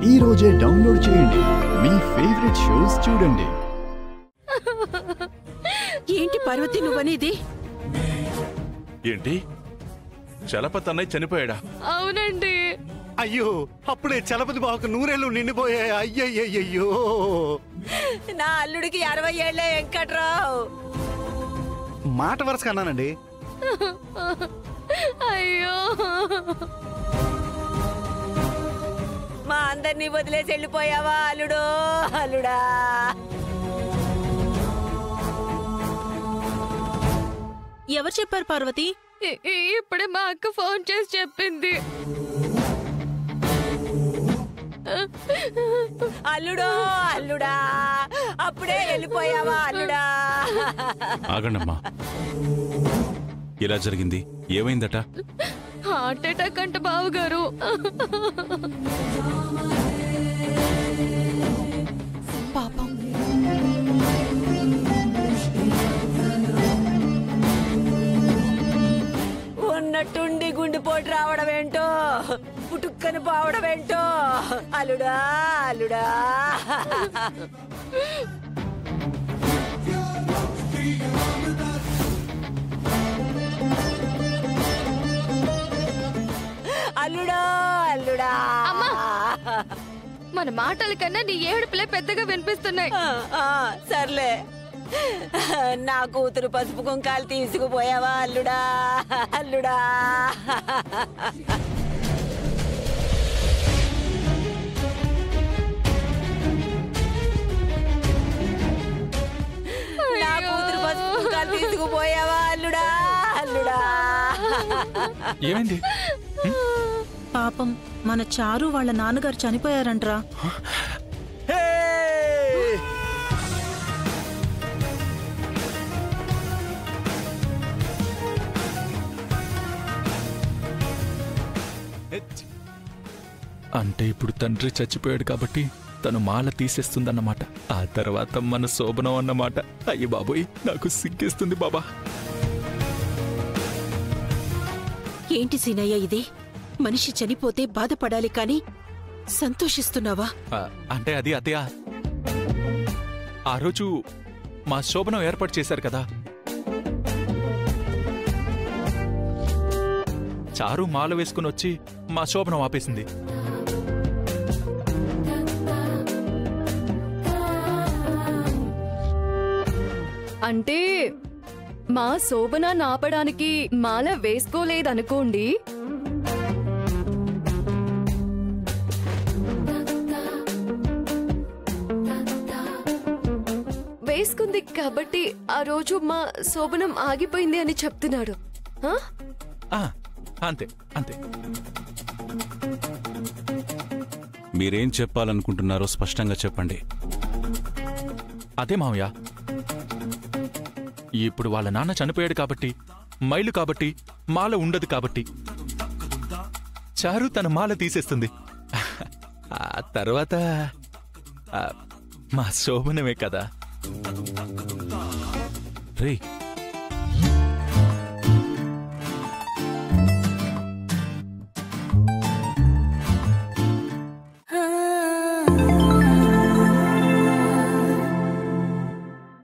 ఈ రోజే డౌన్లోడ్ చేయండి, మీ ఫేవరెట్ షోస్ చూడండి. ఏంటి పార్వతి నువ్వనేది? ఏంటి, చలపతి అన్నయ్య చనిపోయాడా? అవునండి. అయ్యో, అప్పుడే చలపతి బాబుకు 100 ఏళ్ళు నిండిపోయాయి. అయ్యయ్యో, నా అల్లుడికి 60 ఏళ్లే వెంకట్రావు. మాట వరుసగా అన్నానండి. అయ్యో, మా అందరినీ వదిలేసి వెళ్ళిపోయావా అల్లుడు? అల్లుడా, ఎవరు చెప్పారు పార్వతి? ఇప్పుడే మా అక్క ఫోన్ చేసి చెప్పింది. అల్లుడో అల్లుడా, అప్పుడే వెళ్ళిపోయావా అల్లుడా? ఆగండమ్మా, ఇలా జరిగింది, ఏమైందట? హార్ట్ అటాక్ అంట బావగారు. పాపం. ఉన్నట్టుండి గుండెపోటు రావడం ఏంటో, పుట్టుక్కని పోవడం ఏంటో. అల్లుడా అల్లుడా, అల్లుడా అల్లుడా. మన మాటల కన్నా నీ ఏడుపులే పెద్దగా వినిపిస్తున్నాయి. సర్లే, నా కూతురు పసుపు కుంకాలు తీసుకుపోయావా అల్లుడా? అల్లుడా, నా కూతురు పసుపు కుంకాలు తీసుకుపోయావా అల్లుడా? అల్లుడా, ఏమైంది? పాపం, మన చారు వాళ్ళ నాన్నగారు చనిపోయారంట్రా. అంటే ఇప్పుడు తండ్రి చచ్చిపోయాడు కాబట్టి తను మాల తీసేస్తుందన్నమాట. ఆ తర్వాత మన శోభనం అన్నమాట. అయ్యి బాబోయ్, నాకు సిగ్గేస్తుంది బాబా. ఏంటి సీనయ్య ఇది? మనిషి చనిపోతే బాధపడాలి కాని సంతోషిస్తున్నావా? అంటే అది అతయా, ఆ రోజు మా శోభనం ఏర్పాటు చేశారు కదా, చారు మాల వేసుకుని వచ్చి మా శోభనం ఆపేసింది. అంటే మా శోభనాన్ని ఆపడానికి మాల వేసుకోలేదనుకోండి, వేసుకుంది కాబట్టి ఆ రోజు మా శోభనం ఆగిపోయింది అని చెప్తున్నాడు. అంతే అంతే. మీరేం చెప్పాలనుకుంటున్నారో స్పష్టంగా చెప్పండి. అదే మామయ్య, ఇప్పుడు వాళ్ళ నాన్న చనిపోయాడు కాబట్టి, మైలు కాబట్టి, మాల ఉండదు కాబట్టి చారు తన మాల తీసేస్తుంది. ఆ తర్వాత మా శోభనమే కదా. రేయ్,